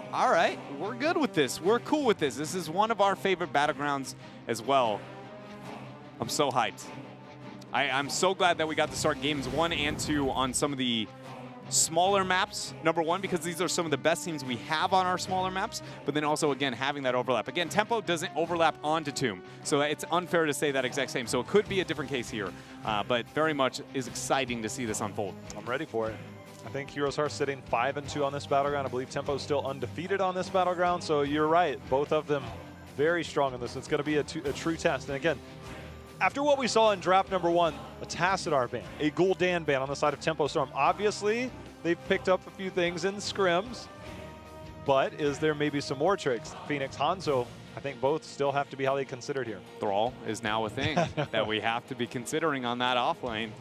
Tempo. All right, we're good with this. We're cool with this. This is one of our favorite battlegrounds as well. I'm so hyped. I'm so glad that we got to start games 1 and 2 on some of the smaller maps, number one, because these are some of the best teams we have on our smaller maps, but then also, again, having that overlap. Again, Tempo doesn't overlap onto Tomb, so it's unfair to say that exact same. So it could be a different case here, but very much is exciting to see this unfold. I'm ready for it. I think HeroesHearth sitting 5-2 on this battleground. I believe Tempo is still undefeated on this battleground, so you're right. Both of them very strong in this. It's going to be a true test. And again, after what we saw in draft number 1, a Tassadar ban, a Gul'dan ban on the side of Tempo Storm. Obviously, they've picked up a few things in scrims, but is there maybe some more tricks? Phoenix, Hanzo, I think both still have to be highly considered here. Thrall is now a thing that we have to be considering on that off lane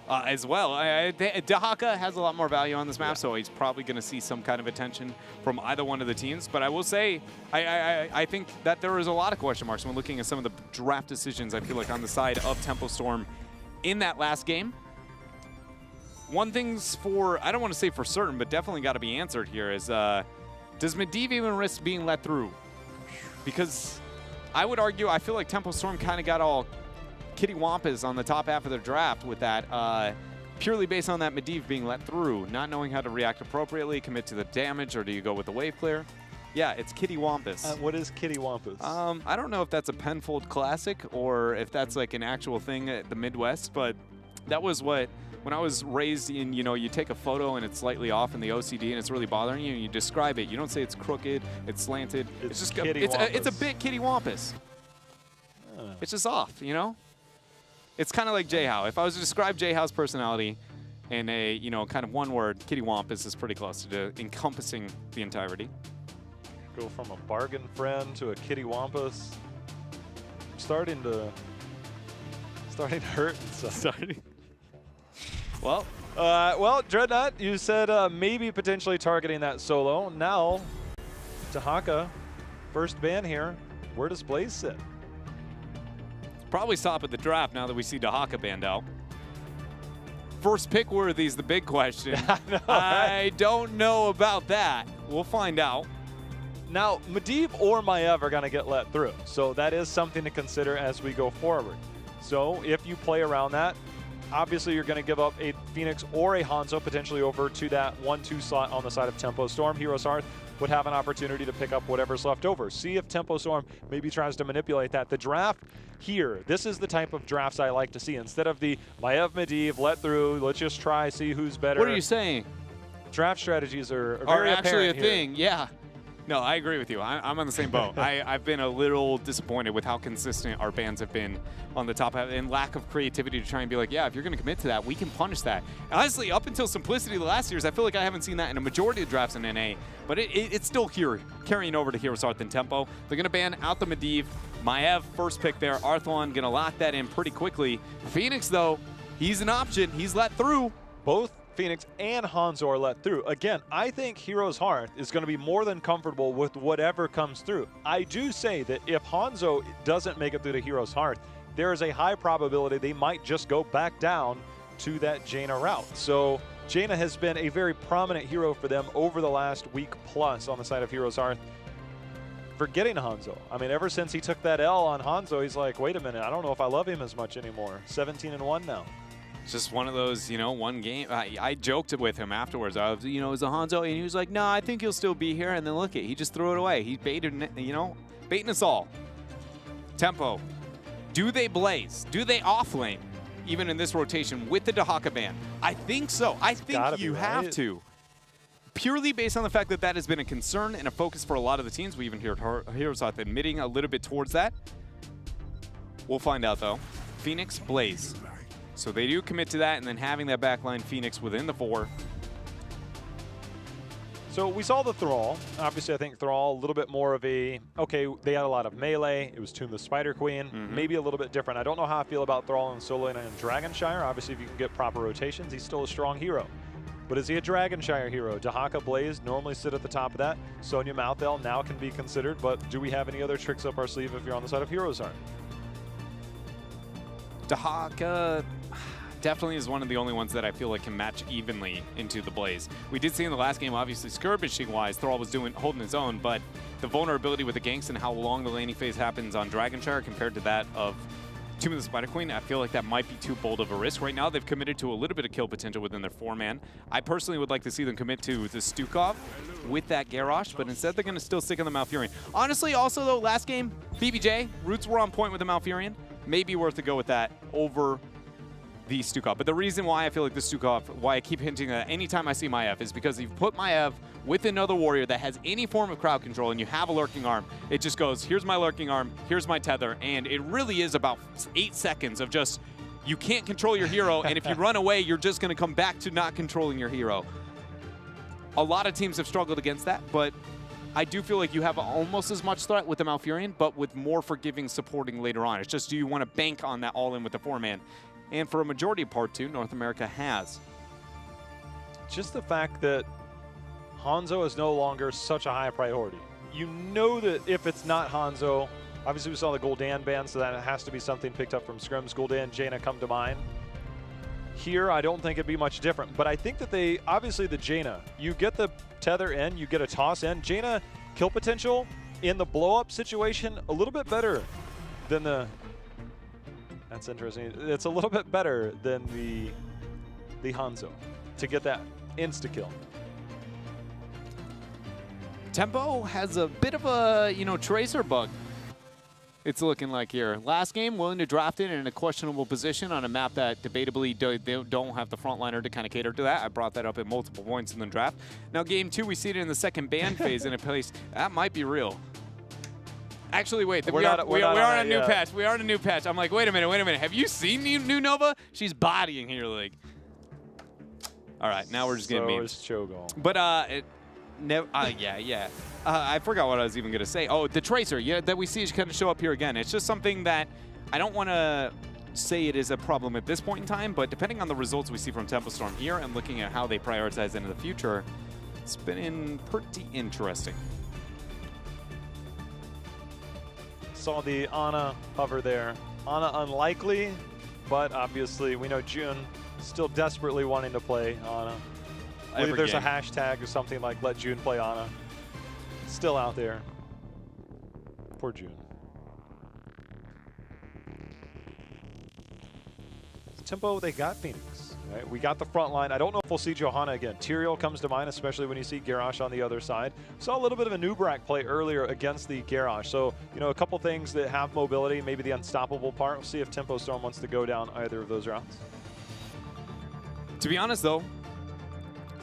as well. Dahaka has a lot more value on this map, so he's probably going to see some kind of attention from either one of the teams. But I will say, I think that there is a lot of question marks when looking at some of the draft decisions, I feel like, on the side of Tempo Storm in that last game. One thing's I don't want to say for certain, but definitely got to be answered here is, does Medivh even risk being let through? Because I would argue, I feel like Tempo Storm kind of got all kitty wampus on the top half of their draft with that, purely based on that Medivh being let through, not knowing how to react appropriately, commit to the damage, or do you go with the wave clear? Yeah, it's kitty wampus. What is kitty wampus? I don't know if that's a Penfold classic or if that's like an actual thing at the Midwest, but that was what, when I was raised in, you take a photo and it's slightly off in the OCD and it's really bothering you, and you describe it. You don't say it's crooked, it's slanted. It's just it's a bit kitty wampus. It's just off, It's kind of like J-How. If I was to describe J-How's personality in a, kind of one word, kitty wampus is pretty close to encompassing the entirety. Go from a bargain friend to a kitty wampus. Starting to hurt and stuff. Well, Dreadnought, you said maybe potentially targeting that solo. Now, Dahaka, first ban here. Where does Blaze sit? Probably stop at the draft now that we see Dahaka banned out. First pick worthy is the big question. I don't know about that. We'll find out. Now, Medivh or Maiev are going to get let through, so that is something to consider as we go forward. So if you play around that, obviously you're going to give up a Phoenix or a Hanzo potentially over to that 1-2 slot on the side of Tempo Storm. HeroesHearth would have an opportunity to pick up whatever's left over. See if Tempo Storm maybe tries to manipulate that. The draft here, this is the type of drafts I like to see. Instead of the Maiev Medivh, let through, let's just try, see who's better. What are you saying? Draft strategies are very actually a here. thing, yeah. No, I agree with you. I'm on the same boat. I've been a little disappointed with how consistent our bans have been on the top half and lack of creativity to try and be like, yeah, if you're going to commit to that, we can punish that. Honestly, up until Simplicity the last years, I feel like I haven't seen that in a majority of drafts in NA, but it's still here, carrying over to HeroesHearth and Tempo. They're going to ban out the Medivh. Maiev, first pick there. Arthlon going to lock that in pretty quickly. Phoenix, though, he's an option. He's let through. Both Phoenix and Hanzo are let through. Again, I think HeroesHearth is going to be more than comfortable with whatever comes through. I do say that if Hanzo doesn't make it through to HeroesHearth, there is a high probability they might just go back down to that Jaina route. So Jaina has been a very prominent hero for them over the last week plus on the side of HeroesHearth. Forgetting Hanzo. I mean, ever since he took that L on Hanzo, he's like, wait a minute, I don't know if I love him as much anymore. 17-1 now. It's just one of those, one game. I joked with him afterwards. I was, is a Hanzo, and he was like, "No, I think he'll still be here." And then look he just threw it away. He baited, baiting us all. Tempo, do they blaze? Do they offlane, even in this rotation with the Dahaka ban? I think so. I think you have to. Purely based on the fact that that has been a concern and a focus for a lot of the teams. We even heard HeroesHearth admitting a little bit towards that. We'll find out though. Phoenix, Blaze. So they do commit to that, and then having that backline Phoenix within the 4. So we saw the Thrall. Obviously, I think Thrall a little bit more of a, okay, they had a lot of melee. It was Tomb the Spider Queen. Maybe a little bit different. I don't know how I feel about Thrall and Solo and Dragonshire. Obviously, if you can get proper rotations, he's still a strong hero. But is he a Dragonshire hero? Dahaka, Blaze normally sit at the top of that. Sonya Malthael now can be considered, but do we have any other tricks up our sleeve if you're on the side of HeroesHearth? Dahaka, definitely is one of the only ones that I feel like can match evenly into the Blaze. We did see in the last game, obviously, skirmishing-wise, Thrall was holding his own, but the vulnerability with the ganks and how long the laning phase happens on Dragonshire compared to that of Tomb of the Spider Queen, I feel like that might be too bold of a risk. Right now, they've committed to a little bit of kill potential within their 4-man. I personally would like to see them commit to the Stukov with that Garrosh, but instead they're going to still stick on the Malfurion. Honestly, also though, last game, BBJ, roots were on point with the Malfurion. Maybe worth to go with that over the Stukov. But the reason why I feel like the Stukov, why I keep hinting at anytime I see Maiev, is because you've put Maiev with another warrior that has any form of crowd control and you have a lurking arm. It just goes, here's my lurking arm, here's my tether, and it really is about 8 seconds of just, you can't control your hero, and if you run away, you're just going to come back to not controlling your hero. A lot of teams have struggled against that, but I do feel like you have almost as much threat with the Malfurion, but with more forgiving supporting later on. It's just, do you want to bank on that all-in with the 4-man? And for a majority of Part 2, North America has. Just the fact that Hanzo is no longer such a high priority. You know that if it's not Hanzo, obviously we saw the Gul'dan ban, so that has to be something picked up from scrims. Gul'dan, Jaina come to mind. Here, I don't think it'd be much different, but I think that they, obviously the Jaina, you get the tether in, you get a toss in. Jaina kill potential in the blow-up situation, a little bit better than the, that's interesting. It's a little bit better than the Hanzo to get that insta-kill. Tempo has a bit of a, tracer bug. It's looking like here. Last game, willing to draft it in a questionable position on a map that debatably they don't have the frontliner to kind of cater to that. I brought that up at multiple points in the draft. Now, game 2, we see it in the second ban phase in a place that might be real. Actually, wait, we are on a new patch. We are on a new patch. I'm like, wait a minute. Have you seen New Nova? She's bodying here, like. All right, now we're just getting memes. So is Cho'Gall. But yeah. I forgot what I was even going to say. Oh, the Tracer, yeah, that we see kind of show up here again. It's just something that I don't want to say it is a problem at this point in time, but depending on the results we see from Tempo Storm here and looking at how they prioritize into the future, it's been pretty interesting. Saw the Ana hover there. Ana unlikely, but obviously we know June still desperately wanting to play Ana. I believe there's a hashtag or something like "Let June play Ana." Still out there. Poor June. Tempo, they got Phoenix. Right? We got the front line. I don't know if we'll see Johanna again. Tyrael comes to mind, especially when you see Garrosh on the other side. Saw a little bit of a Nubrak play earlier against the Garrosh. So, a couple things that have mobility, maybe the unstoppable part. We'll see if Tempo Storm wants to go down either of those routes. To be honest, though,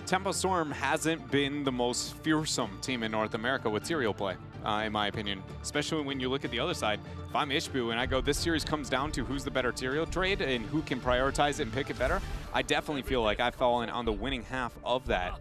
Tempo Storm hasn't been the most fearsome team in North America with Tyrael play, in my opinion. Especially when you look at the other side. If I'm Ishbu and I go, this series comes down to who's the better Tyrael trade and who can prioritize it and pick it better, I definitely feel like I've fallen on the winning half of that.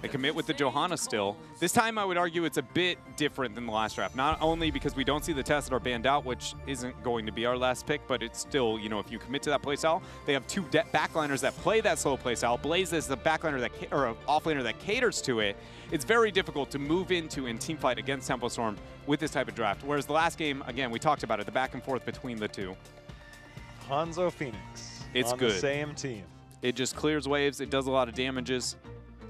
They commit with the Johanna still. This time I would argue it's a bit different than the last draft. Not only because we don't see the tests that are banned out, which isn't going to be our last pick, but it's still, if you commit to that playstyle, they have 2 backliners that play that slow playstyle. Blaze is the backliner that or offlaner that caters to it. It's very difficult to move into and team fight against Tempo Storm with this type of draft. Whereas the last game, again, we talked about it, the back and forth between the two. Hanzo Phoenix. It's on good. The same team. It just clears waves. It does a lot of damages.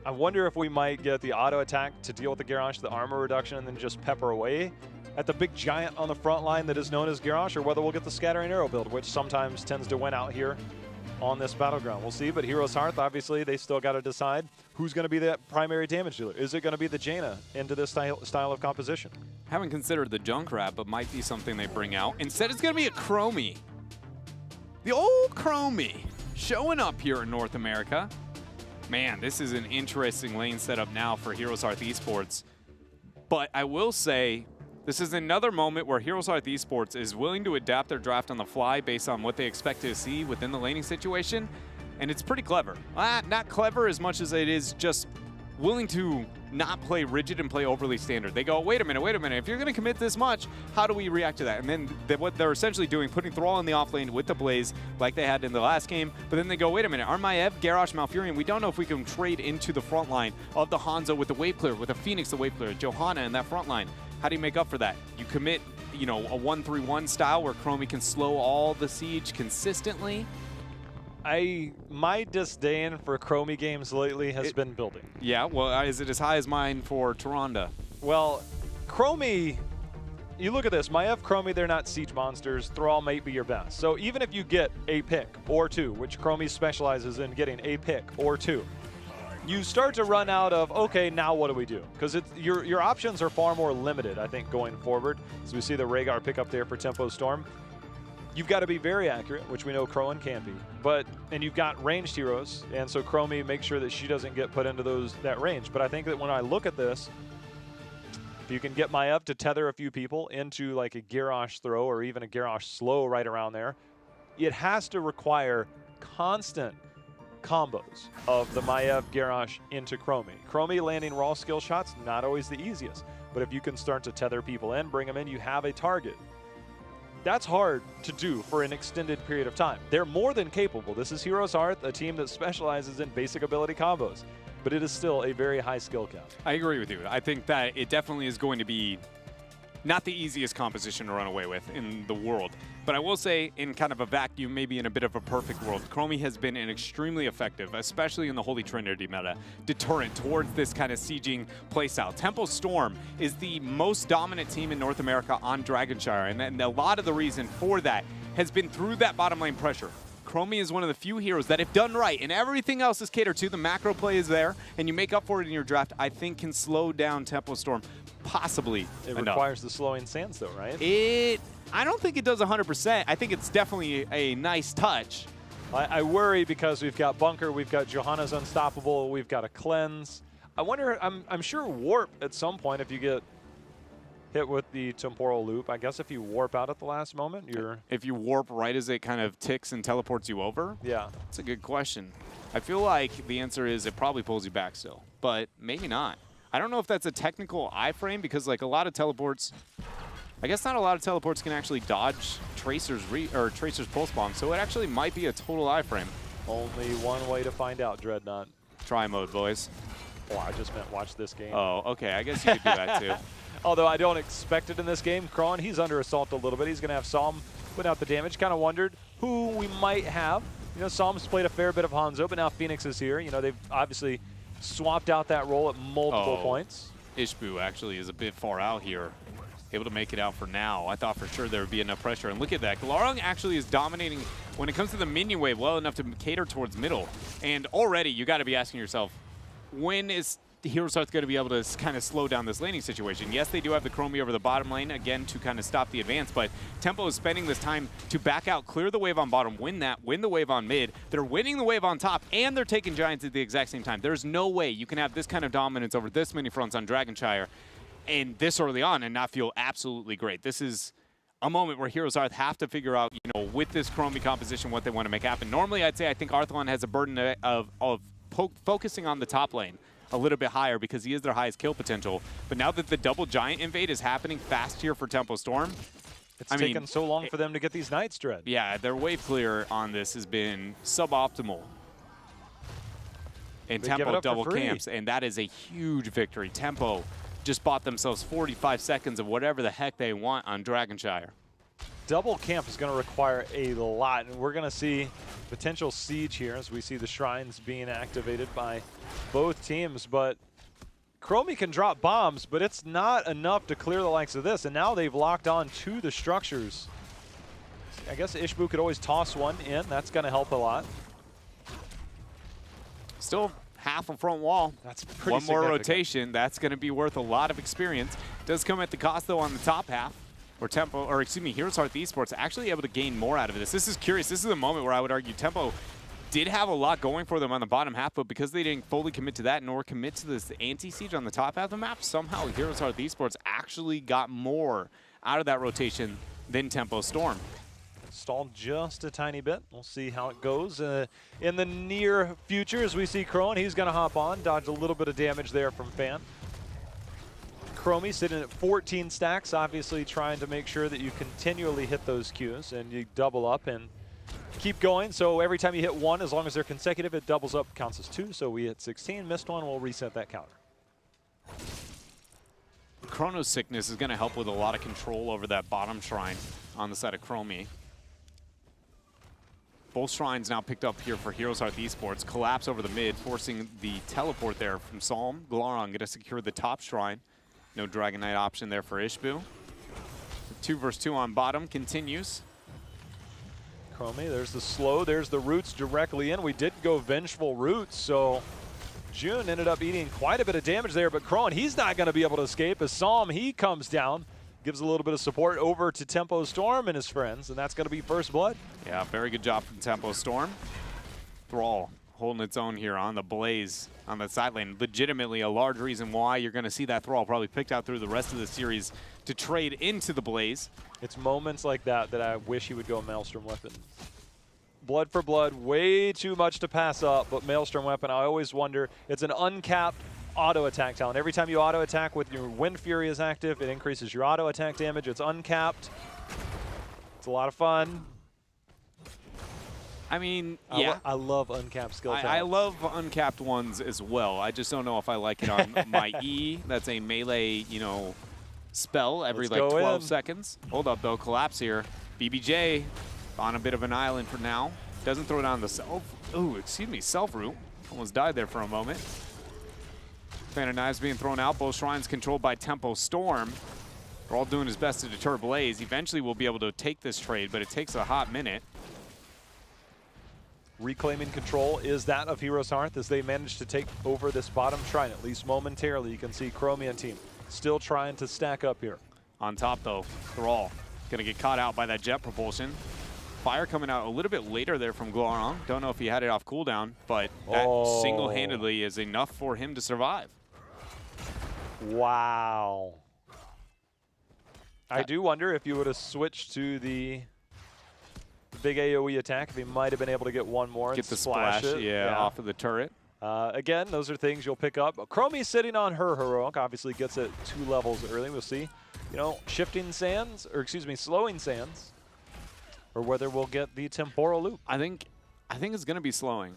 I wonder if we might get the auto attack to deal with the Garrosh, the armor reduction, and then just pepper away at the big giant on the front line that is known as Garrosh, or whether we'll get the scattering arrow build, which sometimes tends to win out here on this battleground. We'll see, but HeroesHearth, obviously, they still got to decide who's going to be that primary damage dealer. Is it going to be the Jaina into this style of composition? Haven't considered the Junkrat, but might be something they bring out. Instead, it's going to be a Chromie. The old Chromie showing up here in North America. Man, this is an interesting lane setup now for HeroesHearth Esports. But I will say, this is another moment where HeroesHearth Esports is willing to adapt their draft on the fly based on what they expect to see within the laning situation. And it's pretty clever. Not clever as much as it is just willing to not play rigid and play overly standard. They go, wait a minute. If you're going to commit this much, how do we react to that? And then what they're essentially doing, putting Thrall in the offlane with the Blaze like they had in the last game. But then they go, wait a minute, Armaev, Garrosh, Malfurion, we don't know if we can trade into the front line of the Hanzo with the wave clear, with the Phoenix the wave clear, Johanna in that front line. How do you make up for that? You commit, a 1-3-1 style where Chromie can slow all the siege consistently. My disdain for Chromie games lately has been building. Yeah, well, is it as high as mine for Taronda? Well, Chromie, you look at this. Maiev, Chromie, they're not siege monsters. Thrall might be your best. So even if you get a pick or two, which Chromie specializes in getting a pick or two, you start to run out of, okay, now what do we do? Because your options are far more limited, I think, going forward. As we see the Rhaegar pick up there for Tempo Storm. You've got to be very accurate, which we know Crowan can be. And you've got ranged heroes, and so Chromie makes sure that she doesn't get put into that range. But I think that when I look at this, if you can get Maiev to tether a few people into like a Garrosh throw or even a Garrosh slow right around there, it has to require constant combos of the Maiev Garrosh into Chromie. Chromie landing raw skill shots, not always the easiest. But if you can start to tether people in, bring them in, you have a target. That's hard to do for an extended period of time. They're more than capable. This is HeroesHearth, a team that specializes in basic ability combos, but it is still a very high skill cap. I agree with you. I think that it definitely is going to be not the easiest composition to run away with in the world. But I will say, in kind of a vacuum, maybe in a bit of a perfect world, Chromie has been an extremely effective, especially in the Holy Trinity meta, deterrent towards this kind of sieging playstyle. Tempo Storm is the most dominant team in North America on Dragonshire, and a lot of the reason for that has been through that bottom lane pressure. Chromie is one of the few heroes that, if done right, and everything else is catered to, the macro play is there, and you make up for it in your draft, I think can slow down Tempo Storm possibly It enough. requires the slowing sands, though, right? I don't think it does 100%. I think it's definitely a nice touch. I worry because we've got Bunker, we've got Johanna's Unstoppable, we've got a Cleanse. I wonder, I'm sure Warp at some point if you get hit with the temporal loop. I guess if you warp out at the last moment, you're... If you warp right as it kind of ticks and teleports you over? Yeah. That's a good question. I feel like the answer is it probably pulls you back still, but maybe not. I don't know if that's a technical iframe because like a lot of teleports, I guess not a lot of teleports can actually dodge Tracer's pulse bomb, so it actually might be a total iframe. Only one way to find out, Dreadnought. Try mode, boys. Oh, I just meant watch this game. Oh, okay. I guess you could do that too. Although I don't expect it in this game. Kron, he's under assault a little bit. He's going to have Psalm put out the damage. Kind of wondered who we might have. You know, Psalm's played a fair bit of Hanzo, but now Phoenix is here. You know, they've obviously swapped out that role at multiple points. Ishbu actually is a bit far out here. Able to make it out for now. I thought for sure there would be enough pressure. And look at that. Galarong actually is dominating when it comes to the minion wave well enough to cater towards middle. And already you got to be asking yourself, when is HeroesHearth going to be able to kind of slow down this laning situation? Yes, they do have the Chromie over the bottom lane, again, to kind of stop the advance, but Tempo is spending this time to back out, clear the wave on bottom, win the wave on mid. They're winning the wave on top, and they're taking Giants at the exact same time. There's no way you can have this kind of dominance over this many fronts on Dragonshire and this early on and not feel absolutely great. This is a moment where HeroesHearth have to figure out, you know, with this Chromie composition, what they want to make happen. Normally, I'd say I think Arthlon has a burden of focusing on the top lane a little bit higher because he is their highest kill potential. But now that the double giant invade is happening fast here for Tempo Storm, it's taken so long for them to get these Knights, Dread. Yeah, their wave clear on this has been suboptimal. And Tempo double camps, and that is a huge victory. Tempo just bought themselves 45 seconds of whatever the heck they want on Dragonshire. Double camp is going to require a lot, and we're going to see potential siege here as we see the shrines being activated by both teams. But Chromie can drop bombs, but it's not enough to clear the likes of this, and now they've locked on to the structures. I guess Ishbu could always toss one in. That's going to help a lot. Still half a front wall. That's pretty One more rotation. That's going to be worth a lot of experience. Does come at the cost, though, on the top half. Or Tempo, or excuse me, HeroesHearth Esports actually able to gain more out of this. This is curious. This is a moment where I would argue Tempo did have a lot going for them on the bottom half, but because they didn't fully commit to that nor commit to this anti-siege on the top half of the map, somehow HeroesHearth Esports actually got more out of that rotation than Tempo Storm. Stalled just a tiny bit. We'll see how it goes. In the near future, as we see Crone, he's going to hop on, dodge a little bit of damage there from Fan. Chromie sitting at 14 stacks, obviously trying to make sure that you continually hit those Qs and you double up and keep going. So every time you hit one, as long as they're consecutive, it doubles up, counts as 2. So we hit 16, missed one, we'll reset that counter. Chrono's Sickness is going to help with a lot of control over that bottom shrine on the side of Chromie. Both shrines now picked up here for HeroesHearth Esports. Collapse over the mid, forcing the teleport there from Psalm. Glaron going to secure the top shrine. No Dragon Knight option there for Ishbu. 2 versus 2 on bottom continues. Chromie, there's the slow, there's the roots directly in. We did go Vengeful Roots, so June ended up eating quite a bit of damage there, but Crone, he's not going to be able to escape as Psalm, he comes down, gives a little bit of support over to Tempo Storm and his friends, and that's going to be first blood. Yeah, very good job from Tempo Storm. Thrall holding its own here on the Blaze on the side lane. Legitimately a large reason why you're going to see that Thrall probably picked out through the rest of the series to trade into the Blaze. It's moments like that that I wish he would go Maelstrom Weapon. Blood for blood, way too much to pass up, but Maelstrom Weapon, I always wonder, it's an uncapped auto attack talent. Every time you auto attack with your Wind Fury is active, it increases your auto attack damage. It's uncapped. It's a lot of fun. I mean, yeah. I love uncapped skill talents. I love uncapped ones as well. I just don't know if I like it on my E. That's a melee, you know, spell every like 12 seconds. Hold up though, collapse here. BBJ on a bit of an island for now. Doesn't throw down the self root. Almost died there for a moment. Fan of Knives being thrown out. Both shrines controlled by Tempo Storm. They're all doing his best to deter Blaze. Eventually we'll be able to take this trade, but it takes a hot minute. Reclaiming control is that of HeroesHearth as they manage to take over this bottom shrine, at least momentarily. You can see Chromie and team still trying to stack up here. On top though, Thrall gonna get caught out by that jet propulsion. Fire coming out a little bit later there from Glaurung. Don't know if he had it off cooldown, but that single-handedly is enough for him to survive. Wow. I do wonder if you would have switched to the big AoE attack, if he might have been able to get one more. Get the splash, yeah, off of the turret. Again, those are things you'll pick up. Chromie's sitting on her heroic, obviously gets it 2 levels early. We'll see, you know, shifting sands, or excuse me, slowing sands, or whether we'll get the temporal loop. I think it's going to be slowing.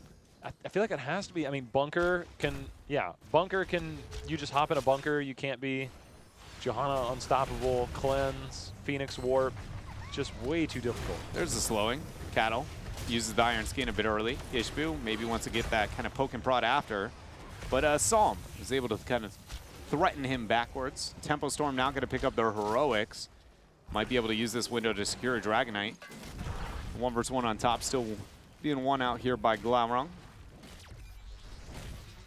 I feel like it has to be. I mean, bunker can, you just hop in a bunker. You can't be Johanna Unstoppable, Cleanse, Phoenix Warp. Just way too difficult. There's the slowing. Cattle uses the Iron Skin a bit early. Ishbu maybe wants to get that kind of poke and prod after. But Psalm is able to kind of threaten him backwards. Tempo Storm now going to pick up their heroics. Might be able to use this window to secure a Dragon Knight. 1 versus 1 on top, still being won out here by Glaurung.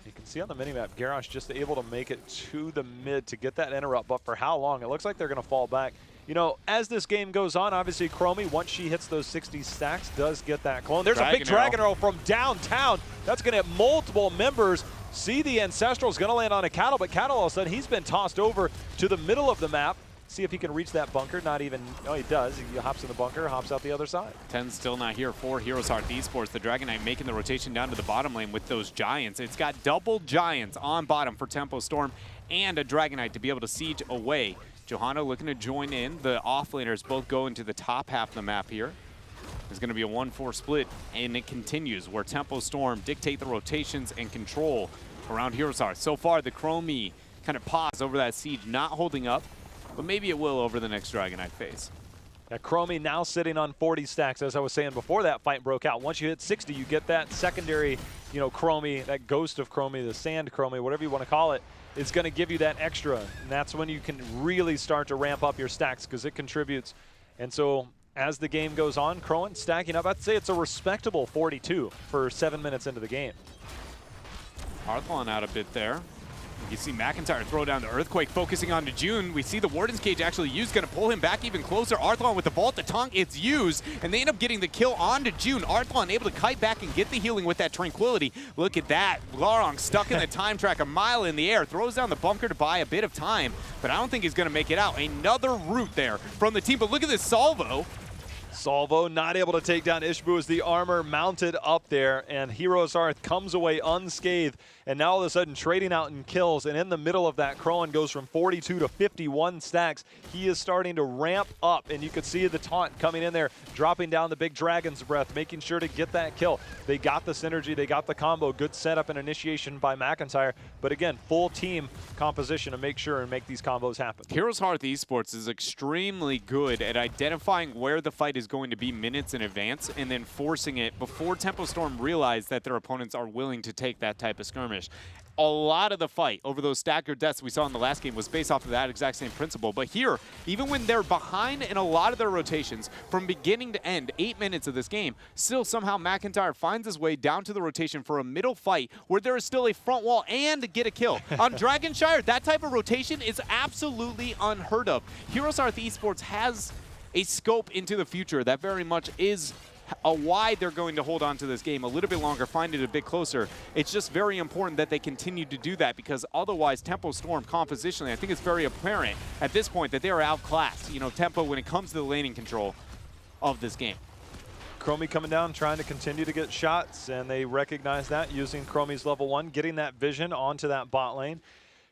You can see on the minimap, Garrosh just able to make it to the mid to get that interrupt, but for how long? It looks like they're going to fall back. You know, as this game goes on, obviously Chromie, once she hits those 60 stacks, does get that clone. There's a big Dragon Arrow from downtown. That's going to hit multiple members. See, the Ancestral's going to land on a Cattle, but Cattle all of a sudden, he's been tossed over to the middle of the map. See if he can reach that bunker. Not even, oh, he does. He hops in the bunker, hops out the other side. 10 still not here for HeroesHearth Esports. The Dragon Knight making the rotation down to the bottom lane with those Giants. It's got double Giants on bottom for Tempo Storm and a Dragon Knight to be able to siege away. Johanna looking to join in. The offlaners both go into the top half of the map here. There's going to be a 1-4 split, and it continues where Tempo Storm dictate the rotations and control around HeroesHearth. So far, the Chromie kind of pause over that siege, not holding up, but maybe it will over the next Dragon Knight phase. That Chromie now sitting on 40 stacks, as I was saying before that fight broke out. Once you hit 60, you get that secondary, you know, Chromie, that ghost of Chromie, the sand Chromie, whatever you want to call it. It's going to give you that extra, and that's when you can really start to ramp up your stacks because it contributes. And so as the game goes on, Crowan stacking up. I'd say it's a respectable 42 for 7 minutes into the game. Arthlon out a bit there. You see McIntyre throw down the Earthquake, focusing on to June. We see the Warden's Cage actually used, going to pull him back even closer. Arthlon with the Vault to Tonk, it's used, and they end up getting the kill onto June. Arthlon able to kite back and get the healing with that Tranquility. Look at that. Glaurung stuck in the time track a mile in the air, throws down the bunker to buy a bit of time, but I don't think he's going to make it out. Another route there from the team, but look at this Salvo. Salvo not able to take down Ishbu as the armor mounted up there, and HeroesHearth comes away unscathed, and now all of a sudden trading out in kills, and in the middle of that, Crowan goes from 42 to 51 stacks. He is starting to ramp up, and you could see the taunt coming in there, dropping down the big Dragon's Breath, making sure to get that kill. They got the synergy, they got the combo, good setup and initiation by McIntyre, but again, full team composition to make sure and make these combos happen. HeroesHearth Esports is extremely good at identifying where the fight is is going to be minutes in advance and then forcing it before Tempo Storm realize that their opponents are willing to take that type of skirmish. A lot of the fight over those staggered deaths we saw in the last game was based off of that exact same principle. But here, even when they're behind in a lot of their rotations, from beginning to end, 8 minutes of this game, still somehow McIntyre finds his way down to the rotation for a middle fight where there is still a front wall and get a kill. On Dragonshire, that type of rotation is absolutely unheard of. HeroesHearth Esports has a scope into the future that very much is why they're going to hold on to this game a little bit longer, find it a bit closer. It's just very important that they continue to do that, because otherwise Tempo Storm compositionally, I think it's very apparent at this point that they are outclassed, you know, Tempo when it comes to the laning control of this game. Chromie coming down, trying to continue to get shots, and they recognize that using Chromie's level 1, getting that vision onto that bot lane.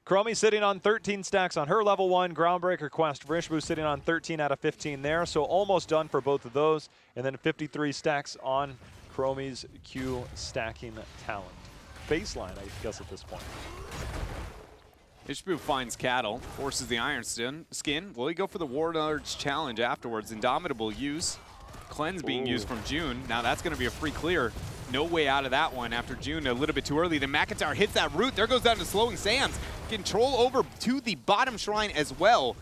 Chromie sitting on 13 stacks on her level 1. Groundbreaker Quest. Vrishbu sitting on 13 out of 15 there, so almost done for both of those. And then 53 stacks on Chromie's Q stacking talent. Baseline, I guess, at this point. Ishbu finds Cattle, forces the Iron Skin. Will he go for the Warlord's challenge afterwards? Indomitable use. Cleanse being used from June. Now that's going to be a free clear. No way out of that one after June a little bit too early. Then McIntyre hits that root. There goes down to Slowing Sands. Control over to the bottom shrine as well.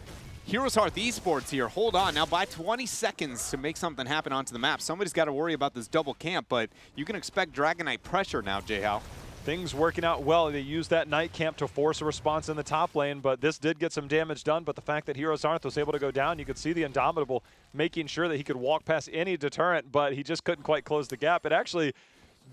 HeroesHearth Esports here. Hold on. Now by 20 seconds to make something happen onto the map. Somebody's got to worry about this double camp, but you can expect Dragon Knight pressure now, J-How. Things working out well. They used that night camp to force a response in the top lane, but this did get some damage done. But the fact that HeroesHearth was able to go down, you could see the Indomitable making sure that he could walk past any deterrent, but he just couldn't quite close the gap. It actually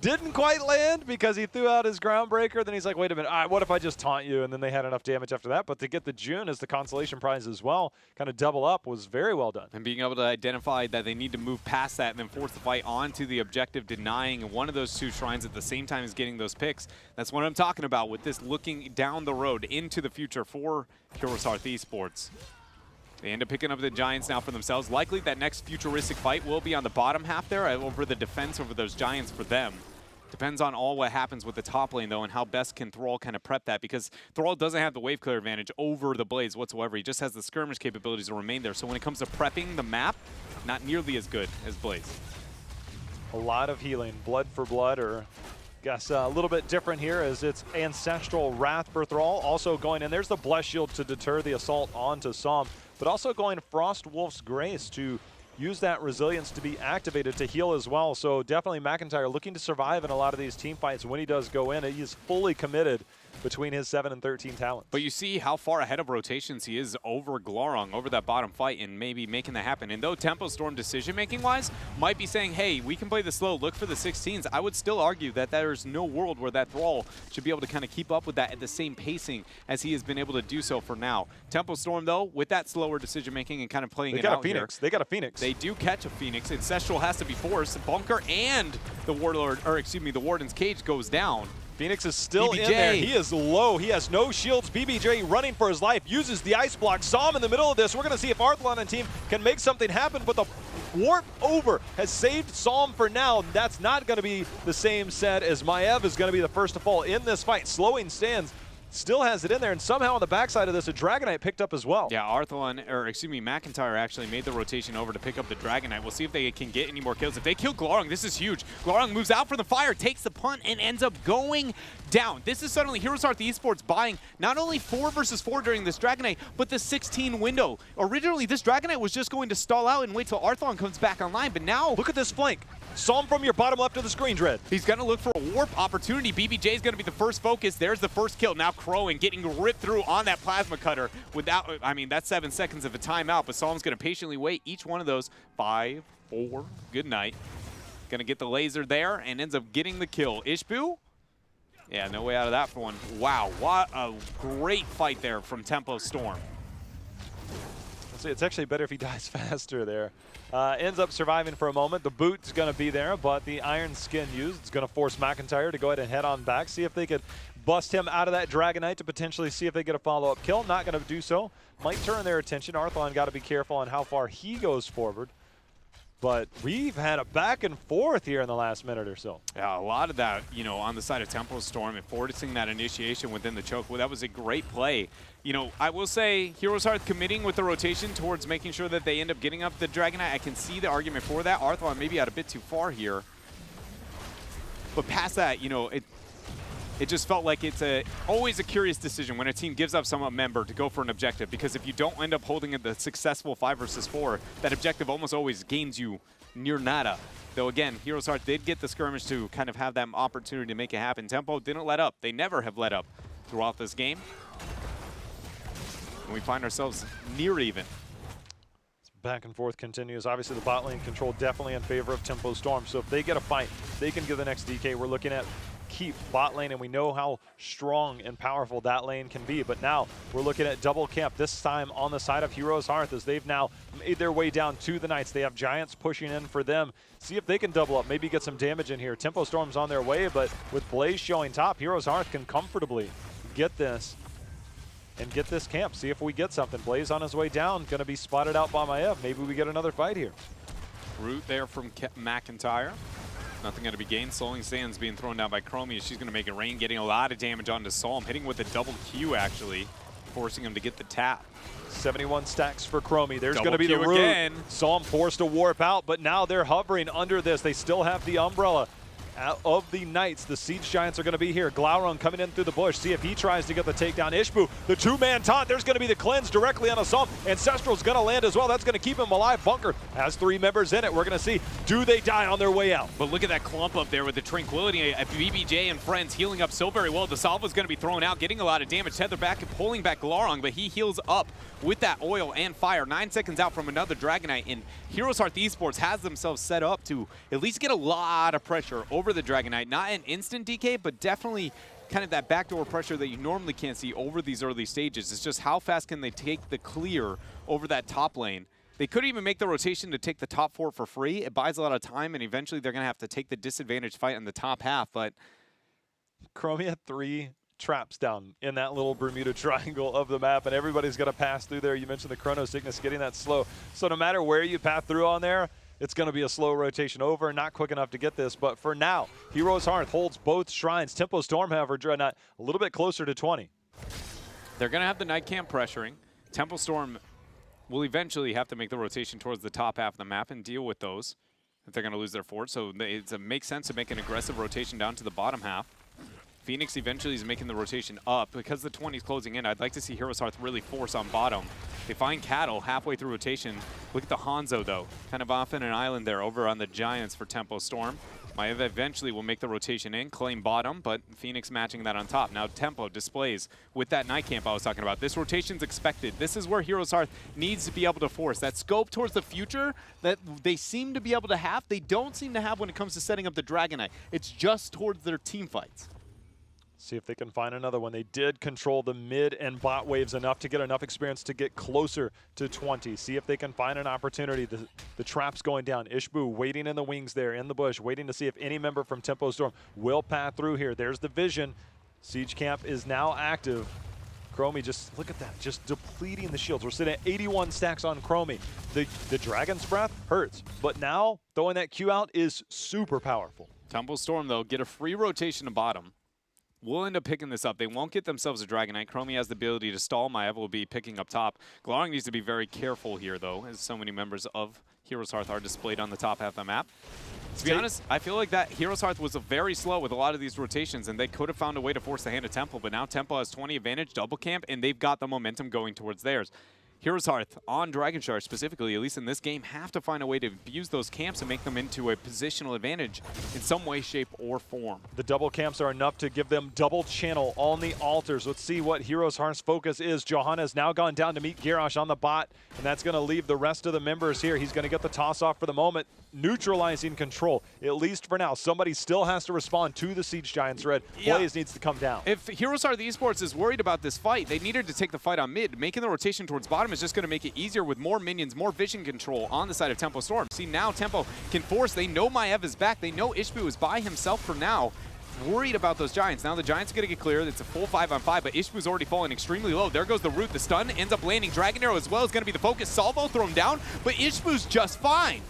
didn't quite land because he threw out his Groundbreaker. Then he's like, wait a minute, all right, what if I just taunt you? And then they had enough damage after that. But to get the June as the consolation prize as well, kind of double up, was very well done. And being able to identify that they need to move past that and then force the fight onto the objective, denying one of those two shrines at the same time as getting those picks. That's what I'm talking about with this looking down the road into the future for HeroesHearth Esports. They end up picking up the Giants now for themselves. Likely that next futuristic fight will be on the bottom half there, over the defense over those Giants for them. Depends on all what happens with the top lane, though, and how best can Thrall kind of prep that, because Thrall doesn't have the wave clear advantage over the Blaze whatsoever. He just has the skirmish capabilities to remain there. So when it comes to prepping the map, not nearly as good as Blaze. A lot of healing. Blood for blood, or I guess a little bit different here as it's Ancestral Wrath for Thrall. Also going in, there's the Bless Shield to deter the assault onto Psalm, but also going Frost Wolf's Grace to use that resilience to be activated to heal as well. So definitely McIntyre looking to survive in a lot of these team fights. When he does go in, he is fully committed between his 7 and 13 talents. But you see how far ahead of rotations he is over Glorong, over that bottom fight, and maybe making that happen. And though Tempo Storm decision-making-wise might be saying, hey, we can play the slow, look for the 16s, I would still argue that there's no world where that Thrall should be able to kind of keep up with that at the same pacing as he has been able to do so for now. Tempo Storm, though, with that slower decision-making and kind of playing it out here. They got a Phoenix. They do catch a Phoenix. Ancestral has to be forced. Bunker and the Warlord, or excuse me, the Warden's Cage goes down. Phoenix is still BBJ in there. He is low. He has no shields. BBJ running for his life, uses the ice block. Saw him in the middle of this. We're going to see if Arthlon and team can make something happen, but the warp over has saved Psalm for now. That's not going to be the same set as Maev is going to be the first to fall in this fight. Slowing Sands still has it in there, and somehow on the backside of this, a Dragon Knight picked up as well. Yeah, Arthlon, or excuse me, McIntyre actually made the rotation over to pick up the Dragon Knight. We'll see if they can get any more kills. If they kill Glorong, this is huge. Glorong moves out from the fire, takes the punt, and ends up going down. This is suddenly HeroesHearth Esports buying not only 4 versus 4 during this Dragon Knight, but the 16 window. Originally, this Dragon Knight was just going to stall out and wait till Arthlon comes back online, but now look at this flank. Psalm from your bottom left of the screen, Dread. He's going to look for a warp opportunity. BBJ is going to be the first focus. There's the first kill. Now Crowing getting ripped through on that plasma cutter without, I mean, that's 7 seconds of a timeout, but Psalm's going to patiently wait each one of those. 5, 4, good night. Going to get the laser there and ends up getting the kill. Ishbu? Yeah, no way out of that for one. Wow, what a great fight there from Tempo Storm. It's actually better if he dies faster there. Ends up surviving for a moment. The boot's going to be there, but the Iron Skin used. It's going to force McIntyre to go ahead and head on back, see if they could bust him out of that Dragon Knight to potentially see if they get a follow-up kill. Not going to do so. Might turn their attention. Arthlon got to be careful on how far he goes forward. But we've had a back and forth here in the last minute or so. Yeah, a lot of that, you know, on the side of Tempo Storm and forcing that initiation within the choke. Well, that was a great play. You know, I will say HeroesHearth committing with the rotation towards making sure that they end up getting up the Dragonite. I can see the argument for that. Arthur maybe out a bit too far here. But past that, you know, it just felt like it's always a curious decision when a team gives up some member to go for an objective, because if you don't end up holding the successful 5 versus 4, that objective almost always gains you near nada. Though again, HeroesHearth did get the skirmish to kind of have that opportunity to make it happen. Tempo didn't let up. They never have let up throughout this game. And we find ourselves near even. Back and forth continues. Obviously, the bot lane control definitely in favor of Tempo Storm. So if they get a fight, they can give the next DK. We're looking at keep bot lane, and we know how strong and powerful that lane can be. But now we're looking at double camp, this time on the side of HeroesHearth, as they've now made their way down to the Knights. They have Giants pushing in for them. See if they can double up, maybe get some damage in here. Tempo Storm's on their way, but with Blaze showing top, HeroesHearth can comfortably get this and get this camp. See if we get something. Blaze on his way down, going to be spotted out by Maev. Maybe we get another fight here. Root there from McIntyre. Nothing going to be gained. Slowing Sands being thrown down by Chromie. She's going to make it rain, getting a lot of damage onto Psalm, hitting with a double Q actually, forcing him to get the tap. 71 stacks for Chromie. There's going to be Q the root. again. Psalm forced to warp out, but now they're hovering under this. They still have the umbrella of the Knights. The Siege Giants are going to be here. Glaurung coming in through the bush. See if he tries to get the takedown. Ishbu, the two-man taunt. There's going to be the cleanse directly on Assault. Ancestral's going to land as well. That's going to keep him alive. Bunker has 3 members in it. We're going to see, do they die on their way out? But look at that clump up there with the Tranquility. BBJ and friends healing up so very well. The Salva's going to be thrown out, getting a lot of damage. Tether back and pulling back Glaurung, but he heals up with that oil and fire. 9 seconds out from another Dragonite, and HeroesHearth Esports has themselves set up to at least get a lot of pressure over the Dragonite. Not an instant DK, but definitely kind of that backdoor pressure that you normally can't see over these early stages. It's just how fast can they take the clear over that top lane. They could even make the rotation to take the top 4 for free. It buys a lot of time, and eventually they're going to have to take the disadvantage fight in the top half. But Chromie had 3 traps down in that little Bermuda Triangle of the map, and everybody's going to pass through there. You mentioned the Chrono Sickness getting that slow. So no matter where you path through on there, it's going to be a slow rotation over, not quick enough to get this. But for now, HeroesHearth holds both shrines. Tempo Storm, however, Dreadnought a little bit closer to 20. They're going to have the Night Camp pressuring. Tempo Storm will eventually have to make the rotation towards the top half of the map and deal with those if they're going to lose their fort. So it makes sense to make an aggressive rotation down to the bottom half. Phoenix eventually is making the rotation up. Because the 20 is closing in, I'd like to see HeroesHearth really force on bottom. They find Cattle halfway through rotation. Look at the Hanzo, though. Kind of off in an island there over on the Giants for Tempo Storm. Maev eventually will make the rotation in, claim bottom, but Phoenix matching that on top. Now Tempo displays with that Night Camp I was talking about. This rotation's expected. This is where HeroesHearth needs to be able to force. That scope towards the future that they seem to be able to have, they don't seem to have when it comes to setting up the Dragonite. It's just towards their team fights. See if they can find another one. They did control the mid and bot waves enough to get enough experience to get closer to 20. See if they can find an opportunity. The trap's going down. Ishbu waiting in the wings there in the bush, waiting to see if any member from Tempo Storm will pass through here. There's the vision. Siege Camp is now active. Chromie, just look at that, just depleting the shields. We're sitting at 81 stacks on Chromie. The Dragon's Breath hurts, but now throwing that Q out is super powerful. Tempo Storm, though, get a free rotation to bottom. We'll end up picking this up. They won't get themselves a Dragonite. Chromie has the ability to stall. Maev will be picking up top. Glaurung needs to be very careful here, though, as so many members of HeroesHearth are displayed on the top half of the map. To be honest, I feel like that HeroesHearth was very slow with a lot of these rotations, and they could have found a way to force the hand of Tempo, but now Tempo has 20 advantage, double camp, and they've got the momentum going towards theirs. HeroesHearth, on Dragon Charge specifically, at least in this game, have to find a way to use those camps and make them into a positional advantage in some way, shape, or form. The double camps are enough to give them double channel on the altars. Let's see what HeroesHearth's focus is. Johanna has now gone down to meet Garrosh on the bot, and that's going to leave the rest of the members here. He's going to get the toss off for the moment, neutralizing control, at least for now. Somebody still has to respond to the Siege Giants, Red. Blaze needs to come down. If HeroesHearth Esports is worried about this fight, they needed to take the fight on mid. Making the rotation towards bottom is just going to make it easier with more minions, more vision control on the side of Tempo Storm. See, now Tempo can force. They know Maev is back. They know Ishbu is by himself for now. Worried about those Giants. Now the Giants are going to get clear. It's a full 5-on-5, but Ishbu's already fallen extremely low. There goes the root. The stun ends up landing. Dragon Arrow as well is going to be the focus. Salvo thrown down, but Ishbu's just fine.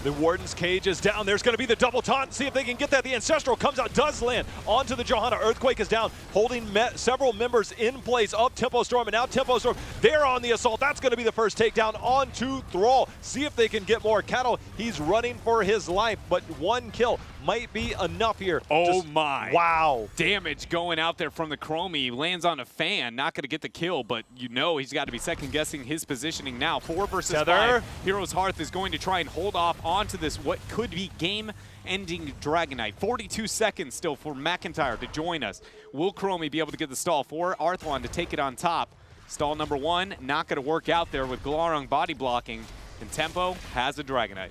The Warden's cage is down. There's going to be the double taunt. See if they can get that. The Ancestral comes out, does land onto the Johanna. Earthquake is down, holding several members in place of Tempo Storm. And now Tempo Storm, they're on the assault. That's going to be the first takedown onto Thrall. See if they can get more. Cattle, he's running for his life, but one kill might be enough here. Oh my. Wow. Damage going out there from the Chromie. Lands on a fan. Not going to get the kill, but you know he's got to be second guessing his positioning now. 4 versus 5. Heroes Hearth is going to try and hold off onto this what could be game-ending Dragonite. 42 seconds still for McIntyre to join us. Will Chromie be able to get the stall for Arthlon to take it on top? Stall number 1 not going to work out there with Glarung body blocking, and Tempo has a Dragonite.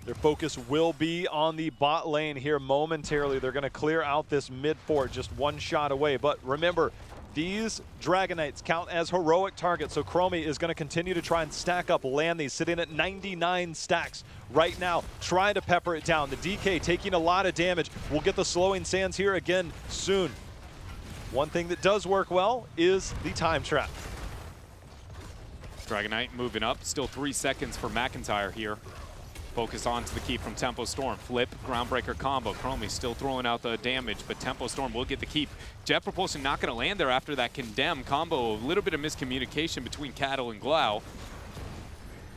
Their focus will be on the bot lane here momentarily. They're going to clear out this mid fort just one shot away. But remember, these Dragonites count as heroic targets, so Chromie is going to continue to try and stack up, land these, sitting at 99 stacks right now, trying to pepper it down. The DK taking a lot of damage. We'll get the slowing sands here again soon. One thing that does work well is the time trap. Dragonite moving up, still 3 seconds for McIntyre here. Focus on to the keep from Tempo Storm. Flip, Groundbreaker combo. Chromie still throwing out the damage, but Tempo Storm will get the keep. Jet Propulsion not going to land there after that Condemn combo. A little bit of miscommunication between Cattle and Glau.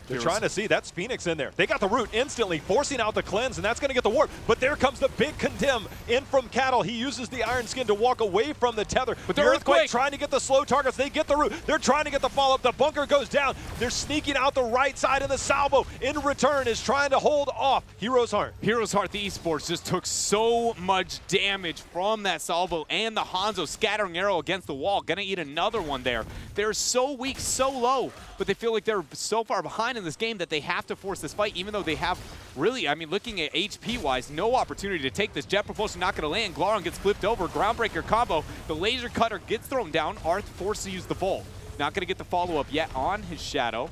They're trying to see, that's Phoenix in there. They got the root instantly, forcing out the cleanse, and that's going to get the warp. But there comes the big Condemn in from Cattle. He uses the Iron Skin to walk away from the tether. But the Earthquake trying to get the slow targets. They get the root. They're trying to get the follow-up. The bunker goes down. They're sneaking out the right side, and the Salvo in return is trying to hold off Heroes Hearth. Heroes Hearth Esports just took so much damage from that Salvo and the Hanzo scattering arrow against the wall. Gonna eat another one there. They're so weak, so low, but they feel like they're so far behind in this game that they have to force this fight, even though they have really, I mean, looking at HP-wise, no opportunity to take this. Jet Propulsion not going to land. Glarung gets flipped over. Groundbreaker combo. The Laser Cutter gets thrown down. Arth forced to use the Bolt. Not going to get the follow-up yet on his Shadow,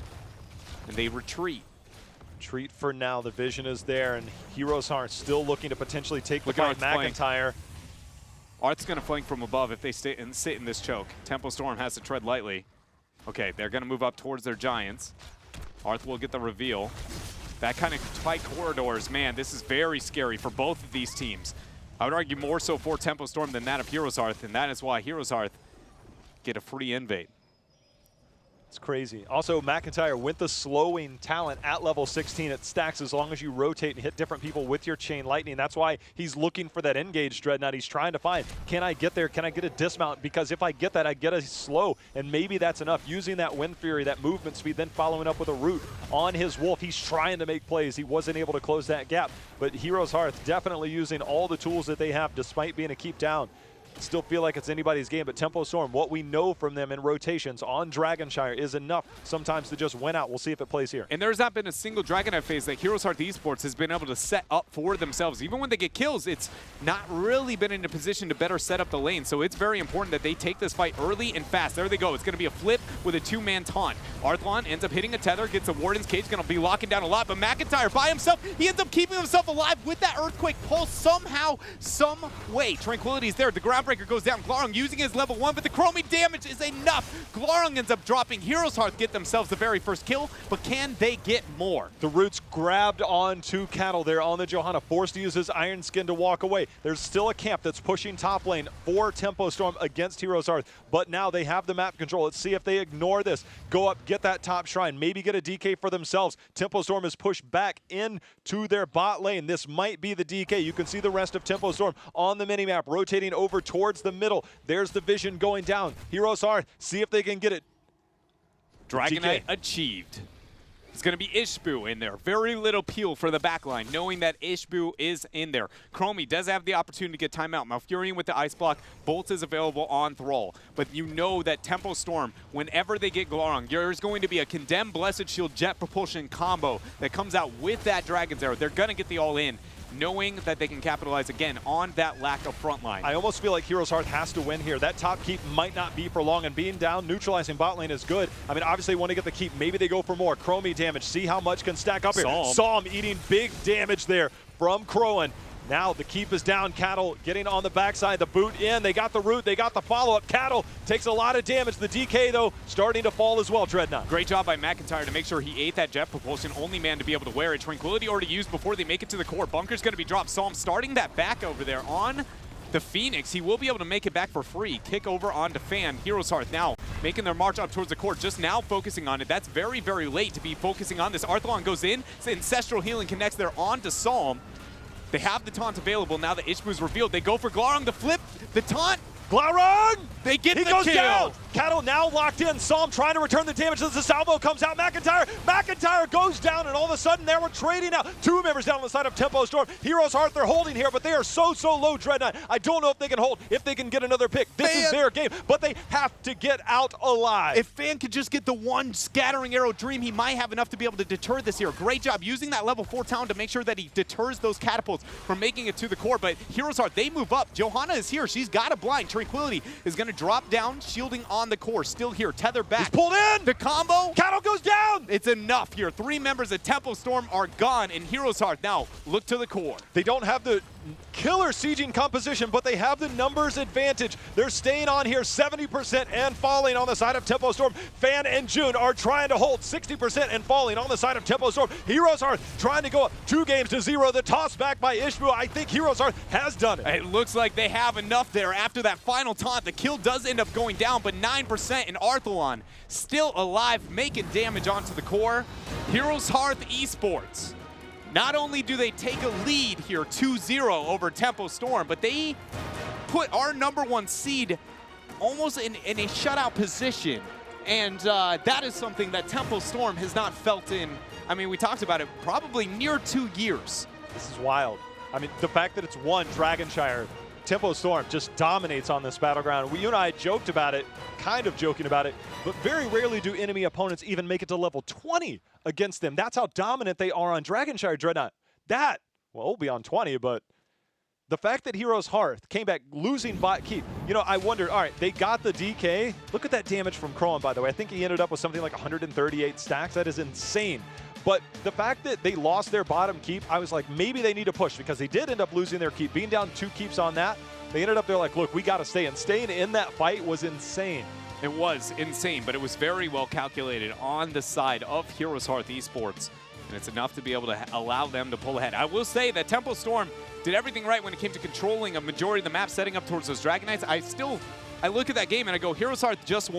and they retreat. Retreat for now. The vision is there, and Heroes Hearth still looking to potentially take the fight. McIntyre. Arth's going to flank from above if they sit in this choke. Tempo Storm has to tread lightly. Okay, they're going to move up towards their Giants. Arth will get the reveal. That kind of fight corridors, man, this is very scary for both of these teams. I would argue more so for Tempo Storm than that of Heroes Hearth, and that is why Heroes Hearth get a free invade. It's crazy. Also, McIntyre with the slowing talent at level 16, it stacks as long as you rotate and hit different people with your Chain Lightning. That's why he's looking for that engage Dreadnought. He's trying to find, can I get there? Can I get a dismount? Because if I get that, I get a slow, and maybe that's enough. Using that Wind Fury, that movement speed, then following up with a root on his Wolf. He's trying to make plays. He wasn't able to close that gap, but Heroes Hearth definitely using all the tools that they have despite being a keep down. Still feel like it's anybody's game, but Tempo Storm, what we know from them in rotations on Dragonshire is enough sometimes to just win out. We'll see if it plays here. And there's not been a single Dragonite phase that Heroes Hearth Esports has been able to set up for themselves. Even when they get kills, it's not really been in a position to better set up the lane. So it's very important that they take this fight early and fast. There they go. It's going to be a flip with a 2-man taunt. Arthlon ends up hitting a tether, gets a Warden's Cage, going to be locking down a lot, but McIntyre by himself, he ends up keeping himself alive with that Earthquake pulse somehow, some way. Tranquility's there. The Groundbreaker goes down. Glarung using his level 1, but the Chromie damage is enough. Glarung ends up dropping. Heroes Hearth get themselves the very first kill, but can they get more? The roots grabbed onto Cattle there on the Johanna, forced to use his Iron Skin to walk away. There's still a camp that's pushing top lane for Tempo Storm against Heroes Hearth, but now they have the map control. Let's see if they ignore this. Go up, get that top shrine, maybe get a DK for themselves. Tempo Storm is pushed back into their bot lane. This might be the DK. You can see the rest of Tempo Storm on the minimap, rotating over towards the middle. There's the vision going down. Heroes Hearth, see if they can get it. Dragonite achieved. It's going to be Ishbu in there. Very little peel for the backline, knowing that Ishbu is in there. Chromie does have the opportunity to get timeout. Malfurion with the Ice Block. Bolt is available on Thrall. But you know that Tempo Storm, whenever they get Glarung, there's going to be a Condemned Blessed Shield Jet Propulsion combo that comes out with that Dragon's Arrow. They're going to get the all-in, knowing that they can capitalize again on that lack of front line. I almost feel like Heroes Hearth has to win here. That top keep might not be for long, and being down, neutralizing bot lane is good. I mean, obviously they want to get the keep. Maybe they go for more. Chromie damage. See how much can stack up here. Psalm eating big damage there from Crowan. Now the keep is down. Cattle getting on the backside. The boot in. They got the root. They got the follow-up. Cattle takes a lot of damage. The DK, though, starting to fall as well, Dreadnought. Great job by McIntyre to make sure he ate that jet propulsion. Only man to be able to wear it. Tranquility already used before they make it to the core. Bunker's going to be dropped. Psalm starting that back over there on the Phoenix. He will be able to make it back for free. Kick over onto Fan. HeroesHearth now making their march up towards the core, just now focusing on it. That's very, very late to be focusing on this. Arthalon goes in. Ancestral Healing connects there onto Psalm. They have the taunt available now that Ishbu's revealed. They go for Glarong to flip the taunt. Glarong! They get the goes kill. Down. Cattle now locked in. Psalm trying to return the damage as the salvo comes out. McIntyre goes down, and all of a sudden they were trading out. Two members down on the side of Tempo Storm. HeroesHearth, they're holding here, but they are so low, Dreadnought. I don't know if they can hold, if they can get another pick. This is their game, but they have to get out alive. If Fan could just get the one scattering arrow dream, he might have enough to be able to deter this here. Great job using that level 4 talent to make sure that he deters those catapults from making it to the core, but HeroesHearth, they move up. Johanna is here. She's got a blind. Tranquility is going to drop down, shielding on the core. Still here. Tether back. He's pulled in. The combo. Cattle goes down. It's enough here. 3 members of Tempo Storm are gone, and HeroesHearth now look to the core. They don't have the killer sieging composition, but they have the numbers advantage. They're staying on here 70% and falling on the side of Tempo Storm. Fan and June are trying to hold 60% and falling on the side of Tempo Storm. HeroesHearth trying to go up 2-0. The toss back by Ishbu. I think HeroesHearth has done it. It looks like they have enough there after that final taunt. The kill does end up going down, but 9%, and Arthalon still alive, making damage onto the core. HeroesHearth Esports. Not only do they take a lead here 2-0 over Tempo Storm, but they put our #1 seed almost in a shutout position. And that is something that Tempo Storm has not felt in, I mean, we talked about it, probably near 2 years. This is wild. I mean, the fact that it's one Dragonshire, Tempo Storm just dominates on this battleground. You and I joked about it, kind of joking about it, but very rarely do enemy opponents even make it to level 20 against them. That's how dominant they are on Dragonshire, Dreadnought. That, well, beyond 20, but the fact that HeroesHearth came back losing bot keep, you know, I wondered, all right, they got the DK. Look at that damage from Crowan, by the way. I think he ended up with something like 138 stacks. That is insane. But the fact that they lost their bottom keep, I was like, maybe they need to push, because they did end up losing their keep. Being down 2 keeps on that, they ended up there like, look, we got to stay. And staying in that fight was insane. It was insane, but it was very well calculated on the side of HeroesHearth Esports. And it's enough to be able to allow them to pull ahead. I will say that Tempo Storm did everything right when it came to controlling a majority of the map, setting up towards those Dragon Knights. I look at that game and I go, HeroesHearth just won.